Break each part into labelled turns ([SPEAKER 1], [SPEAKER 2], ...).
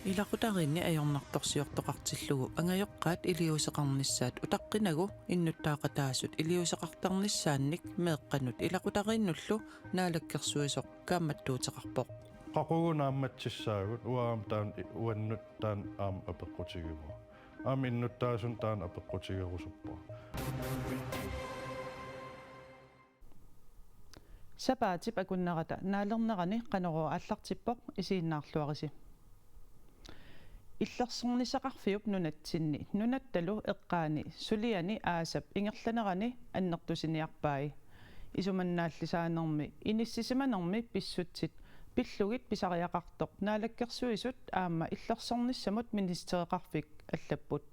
[SPEAKER 1] Ilaqutarinni ajornartorsiortoqartillugu angajoqqaat iliuseqarnissaat utaqqinagu innuttaaqataasut iliuseqartarnissaannik meeqqanut ilaqutarinnullu naalakkersuisoq kaammattuuteqarpoq
[SPEAKER 2] qaqugunaammatsissaagut uaam taan uannut taan aam apeqqutigimu aam innuttaasun taan apeqqutigerusuppa
[SPEAKER 3] Sapaatip akunnerata naalernerani qanoro allartippoq isiinnaarluarisi Illersornisaqarfiup nunatsinni nunattalu eqqaani suliani aasap ingerlanerani annertusiniarpai isumannaallisaanermi inissisimaanermi pissutsit pillugit pisariaqartoq naalakkersuisut aamma illersornissamut ministereqarfik allapput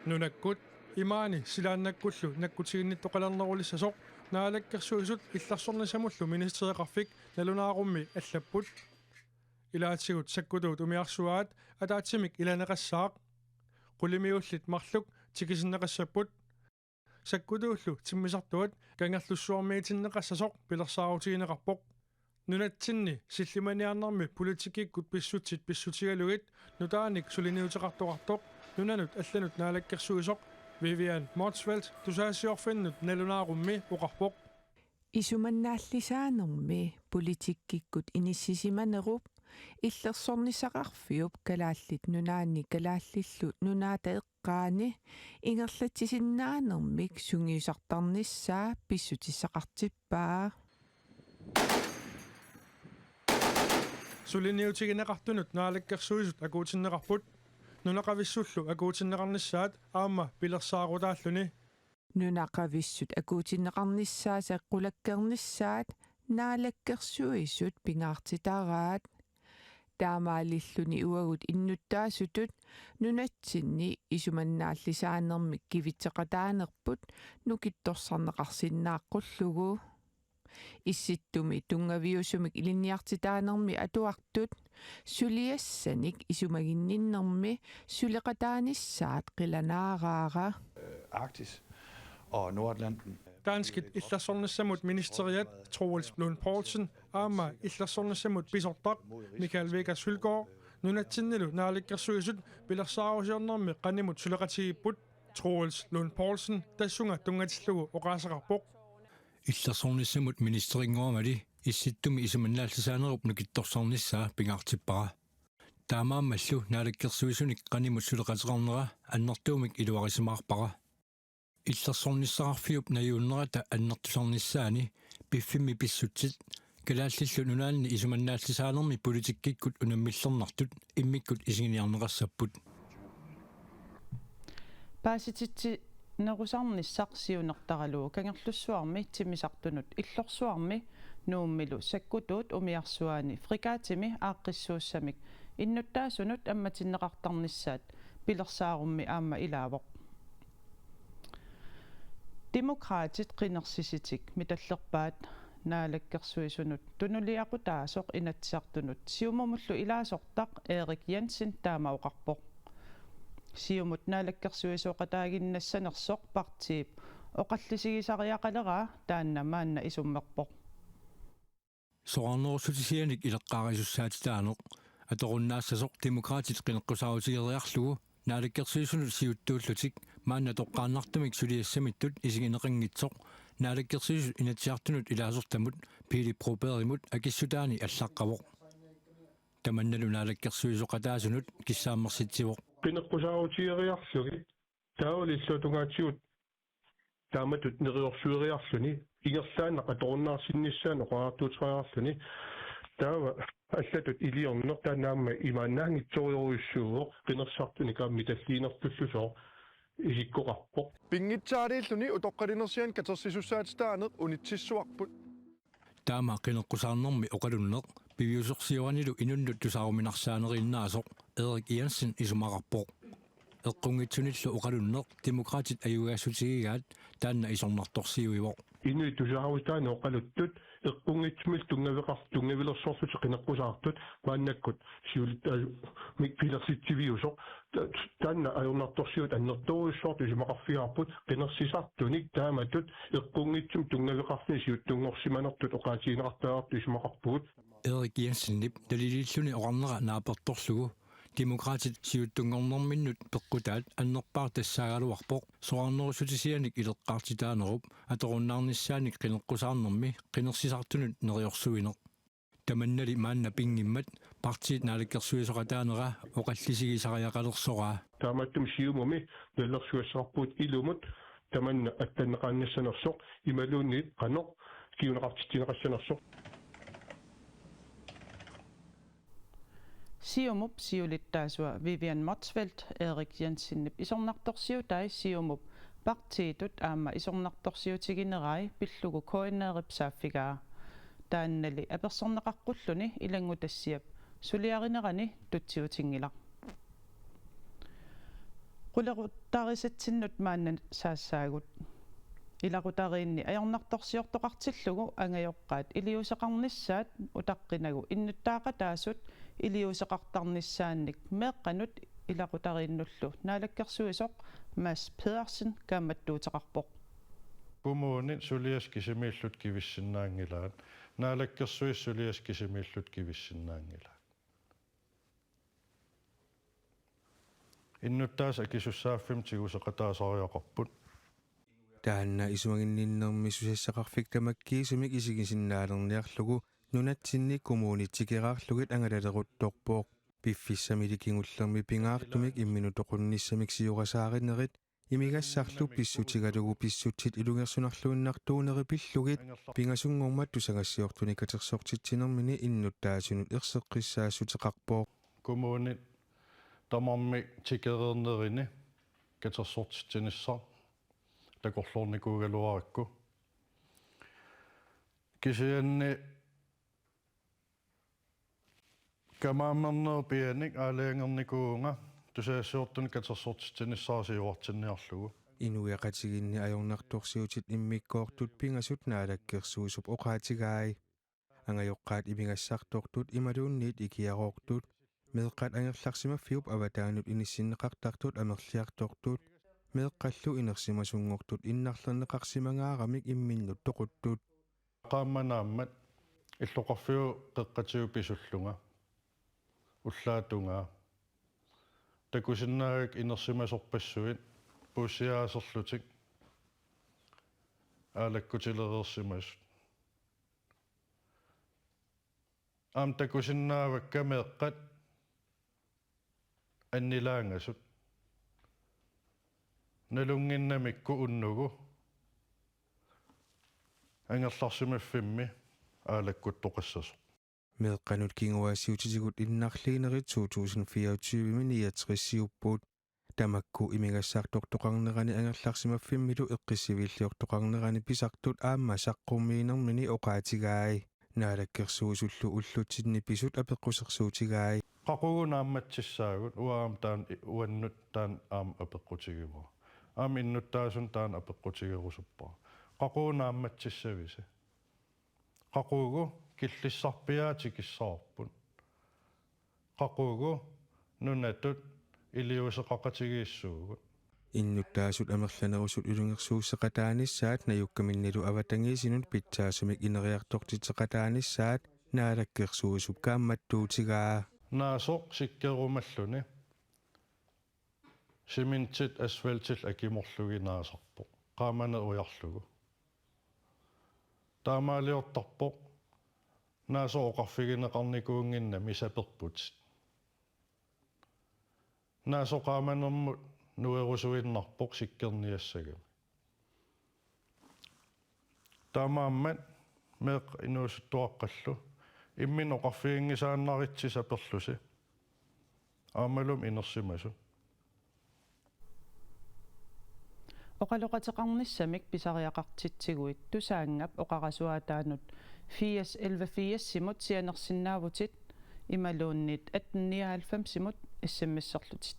[SPEAKER 4] nunakkut imaani silaannakkullu nakkutiginnittoqalernerulissasooq naalakkersuisut illersornissamullu ministereqarfik nalunaaqummi allapput ilaatsigut sakkutuut umiarsuaat ataatsimik ilaneqassaaq qulimiullit marluk tikisinneqassapput sakkutuullu timmisartuat kangerlussuarmiitinneqassasoq pilersaarutigineqarpoq nunatsinni sillimaniarnermi politikikkut pissutsit pissutigalugit nutaanik suliniuteqartoqartoq nunanut allanut naalakkersuisoq Vivian Motsfeldt tusaasiorfinnut nalunaaqummi uqarpoq
[SPEAKER 5] isumannaallisaanermi politikikkut inissisimanerup illersornisaqarfiup kalaallit nunaanni kalaallillu nunaata eqqaani ingerlatissinaanermik sungiusartarnissaa pissutissaqartippaa
[SPEAKER 4] suliniutigineqartunut naalakkersuisut akuutinneqarput nunaqavissullu akuutinneqarnissaat aamma pilersaaruutaalluni
[SPEAKER 5] nunaqavissut akuutinneqarnissaa saqqulakkernissaat naalakkersuisut pingaartitaraat taamaalilluni uagut innuttaasutut nunatsinni isumannaallisaanermi kivitseqataanerput nukittorsarneqarsinnaaqqullugu issittumi tungaviusumik ilinniartitaanermi atuartut suliassanik isumaginninnermi suleqataanissaat qilanaaraara
[SPEAKER 6] Arktis og Nordatlanten.
[SPEAKER 4] Danskit illersornissamut ministeriat Troels Lund Poulsen aamma illersornissamut pisortaq Michael Vegas Hylgaard nunatsinnilu naalakkersuisut pilersaarusiornermi qannimut suleqatigipput Troels Lund Poulsen tassunga tungatillugu oqaasaqarpoq
[SPEAKER 7] illersornissamut ministeringoamali issittumi isumannaallisaanerup nukittorsarnissaa pingaartippara taamaammallu naalakkersuisunik qannimut suleqatiqarnera annertuumik iluarisimaarpara illersornissaqarfiup najuunnerata annertusarnissaani piffimmi pissutsit kalaallillu nunaanni isumannaallisaanermi politikkikkut unammillernertut immikkut isiginiarneqarsapput
[SPEAKER 3] paasititsi nerusarnissaq siunertaralugu kangerlussuarmi timmisartunut illorsuarmi nuummilu sakkutuut umiarsuaani frikaatimi aaqqissuussamik innuttaasunut ammatinneqartarnissaat pilersaarummi aamma ilaavoq demokraatit qinersisitik mitallerpaat naalakkersuisunut tunuliaqutaasoq inatsartunut siumumullu ilaasortaq Erik Jensen taamauqarpoq siumut naalakkersuisoqataaginnassanersoq partiip oqallisigisariaqaleraa taannamaanna isummerpoq
[SPEAKER 7] soarnerusutisianik ileqqaarisussaatilaaneq atorunnaassasoq demokraatit qineqqusaarutigeriarlugu naalakkersuisunut siuttuullutik maanna toqqaannartumik suliassamittut isigineqingitsoq naalakkersuisut inatsiartunut ilaasortamut Philip Proberimut akissutaani allaqqavoq tamannalu naalakkersuisoqataasunut kissaammersitsivoq
[SPEAKER 2] qineqqusaarutigeriarlugi taulillutungaatigut taamatut neriorsueriarluni ingerlaanaq atorunnaarsinnissaanoq qaartuuteriarluni taava аллатут илиорнер танаама имааннаангитсориоруйуссууоқ қинерсартуни каамми таллиинертуллусоо исиккоқарпоқ
[SPEAKER 6] Пингитсаарииллуни утоққалинерсиан катерсисуссаатитаанеқ унитсиссуарпут
[SPEAKER 7] таама қинеққусаарнерми оқалуннеқ пивиусерсиоранилу инуннут тусааруминарсаанерииннаасоқ Erik Jensen исумақарпоқ эққунгитсуниллу оқалуннеқ демократит аюгаассутигигаат таанна исорнарторсиуивоқ
[SPEAKER 2] инуи тусааруитаано оқалуттут эққунгитсмил тунгавилерсоорсут қинеққусаартут мааннаккут сиулит микпилерситсивиусоқ таанна аюрнарторсиут аннерторуссоорту симақарфиарпут қинерсисартуник тааматут эққунгитсум тунгавиқарни сиуттунгорсиманертут оқаатигинеқартаарту симақарпугут
[SPEAKER 7] Erik Jensen dalililluni oqarnera naapertorlugu demokraatit siuttungornerminnut peqqutaat annerpaa tassaaгаluarpoq soarnerusutisianik ileqqaartitaanerup atorunnaarnissaanik qineqqusaarnermi qinersisartunut neriorsuineq tamannali maanna pingimmat partiit naalakkersuisoqataanera oqallisigisariaqalersoraa
[SPEAKER 2] таамааттум сиумуми наллерсуассаарпут илумут таманна аттаннеқааннассанерсоқ ималуунниит қаноқ киунеқартитинеқассанерсоқ
[SPEAKER 3] Siumup siulittaasua Vivian Motzfeldt Erik Jensen isornartorsiutai siumup partiitut aamma isornartorsiutiginerai pillugu koinneeripsaaffigaa taannali apersorneqaqqulлuni ilangutassiap suliarinerani tutsiutingilaq quleruttarisatsinнут maanna saassaagut ilaqutariinni ajornartorsiortoqartillugu angajoqqaat iliuseqarnissaat utaqqinagu innuttaaqataasut iliuseqartarnissaannik meeqqanut ilaqutariinnullu naalakkersuisoq Mads Pedersen kaammattuuteqarpoq
[SPEAKER 6] Kommunin suliaskisimiillut kivissinnaangilaat naalakkersuis suliaskisimiillut kivissinnaangilaat innuttaas akisussaaffim tiguseqataasariaqarput
[SPEAKER 8] taanna isuanginninnermi susassaqarfik tamakkiisumik isigisinnaaleerniarlugu nunatsinni kommunitsikeraarlugit angalaleruttorpooq piffissamili kingullermi pingaartumik imminutoqunnissamik siurasaarinnerit imigassarlu pissutigalugu pissutsit ilungersunarluunnartuuneri pillugit pingasungormat tusagassiortuni katersortitsinermini innuttaasunut erseqqissaassutеқарпooq
[SPEAKER 6] kommunit tamarmi tikereernerini katersortitsinissar takorlornikuugaluarikku kisianni kamaamernerpianik aaliangernikuunga tusaassiortuni katersortitsinissarsiuartinniarlugu
[SPEAKER 8] inuiaqatiginni ajornartorsiutit immikkoortut pingasut naalakkersuusup oqaatigaai angajoqqaat imigassartortut imaluunniit ikiaroortut meeqqat angerlarsimaffiup avataanut inissinneqartartut amerliartortut meeqqallu inersimasungortut innarlerneqarsimangaaramik imminnut toquttut
[SPEAKER 6] qaamanaammat illoqarfiu qeqqatiu pisullunga ullaatungaa takusinnaagak inersimasorpassuit puussiaaserlutik aalakkutilereersimasut aam takusinnaavakka meeqqat annilaangasut nalunginnamikku unnugu angerlarsimaffimmi aalakkuttoqassasoq
[SPEAKER 8] meeqqanut kinguassiutitigut innarliinerit 2024 niatrissiuppuut tamakku imigassartortoqarnerani angerlarsimaffimmillu eqqissivillиортоqarnerani pisartut aamma saqqummiinermini oqaatigaai naalakkersuusullu ullutsinni pisut apeqqusersuutigaai
[SPEAKER 6] qaqugunaammatsissaagut uaam taan uannut taan aam apeqqutigivu aam innuttaasun taan apeqqutigerusuppaa qaqugunaammatsissavise qaqugu killissarpiaatikissaarpun qaqugu nunatut iliuseqaqatigiissuugut
[SPEAKER 8] innuttaasut amerlanerusut ulungersuusseqataanissaat najukkaminnilu avatangiisinut pitsaasumik ineriartortitseqataanissaat naalakkersuusup kaammattuutigaa
[SPEAKER 6] naasoq sikkerumalluni simintit asfaltil akimorlugi naasarpoq qaamane ujarlugu taamaaliortarpoq naaso oqarfigineqarnikuunginnam isaperputit naaso qaamanermut nuerusuinnarpoq sikkerniassagami taamaammat meeq inuusuttuaqqallu immin oqarfigingisaannaritsissaperlusi aamalum inersimasut
[SPEAKER 3] oqaloqateqarnissamik pisariaqartitsiguit tusaangap oqarasuataanut 411 simut sianersinnaavutit imaluunnit 18 simut issammisserlutit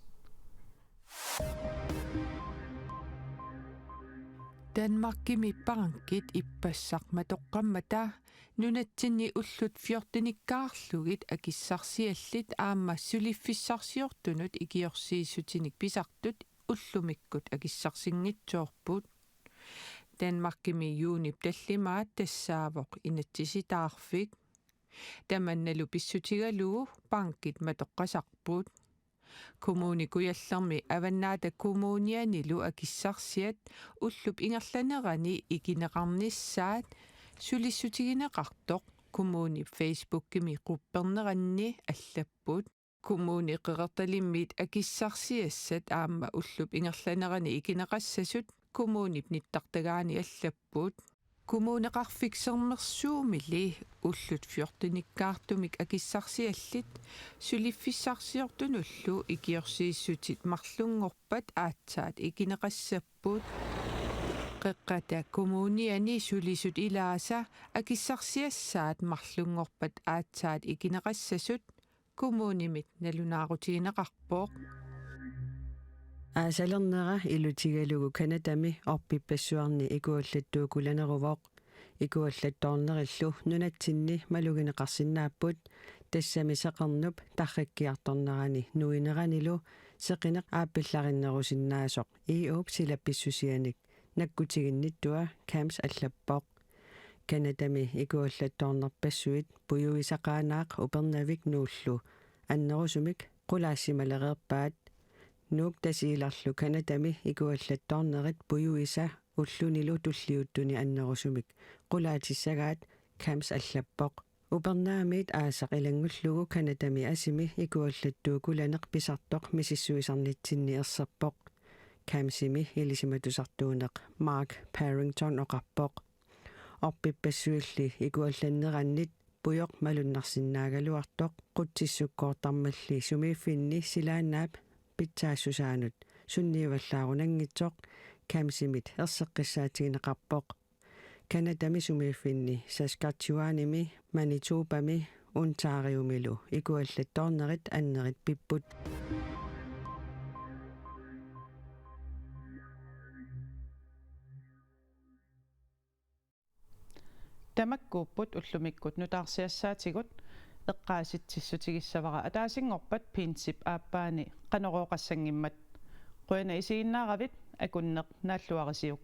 [SPEAKER 5] Danmarkimi pankit ippassarmatoqqammata nunatsinni ullut 14-nikkaarlugit akissarsiallit aamma suliffissarsiortunut ikiorsiissutinik pisartut ullumikkut akissarsinngitsuorput Danmarkimi juunip tallimaat tassaavoq inatsisitaarfik Tamannalu pissutigalugu bankit matoqqasarput. Kommuni kuyallermi avannaata kommunianilu akissarsiat ullup ingerlanerani ikineqarnissaat sulissutigineqartoq kommuni Facebook-kimi qupperneranni allapput kommuni qeqertalimmit akissarsiassat aamma ullup ingerlanerani ikineqassasut kommunip nittartagaani allapput kommuneqarfiksermersuumili ullut fjortinikkaartumik akissarsiallit suliffissarsiortunullu ikiorsiissutit marlungorpat aatsaat ikineqassapput qeqqata kommuniani sulisut ilaasa akissarsiassaat marlungorpat aatsaat ikineqassasut kommunimit nalunaarutigineqarpooq
[SPEAKER 9] Aasalernera ilutigalugu kanatami orpippassuarni ikuallattuukulaneruvoq ikuallattoornerillu nunatsinni malugineqarsinnaapput tassami seqernup tarrikkiartornerani nuineranilu seqineq aappillarinnеруsinnaasoq iup silappissusianik nakkutiginnittua Camps allappoq kanatami ikuallattoornerpassuit puyuisaqaanaaq upernavik nuullu annerusumik qulaassimalеqerpaat Nuuk tasiilarlu kanatami ikuallattoornerit puyuisa ullunilu tulliuttuni annerusumik qulaatissagaat Camps allappoq upernaamit aasaq ilangullugu kanatami asimi ikuallattuukulaneq pisartoq misissuisarnitsinni erserpoq Campsimi ilisimatusartuuneq Mark Parrington oqarpoq orpippassuilli ikuallannerannit puyoq malunnarsinnaagaluartoq qutsissukkoortarmalli sumiiffinni silaannaap pitsaassusaanut sunniivallаарunangitsoq Campsimit erseqqissaatigineqarpoq kanatami sumiiffinni Saskatchewanimi Manitobami Ontariumilu ikuallattoornerit annerit pipput
[SPEAKER 3] Tamakkuupput ullumikkut nutaarsiassaatigut eqqaasitsissutigissavara ataasingorpat pinsip aappaani qanorooqassangimmat quina isiginnaaravit akunneq naalluarisiuq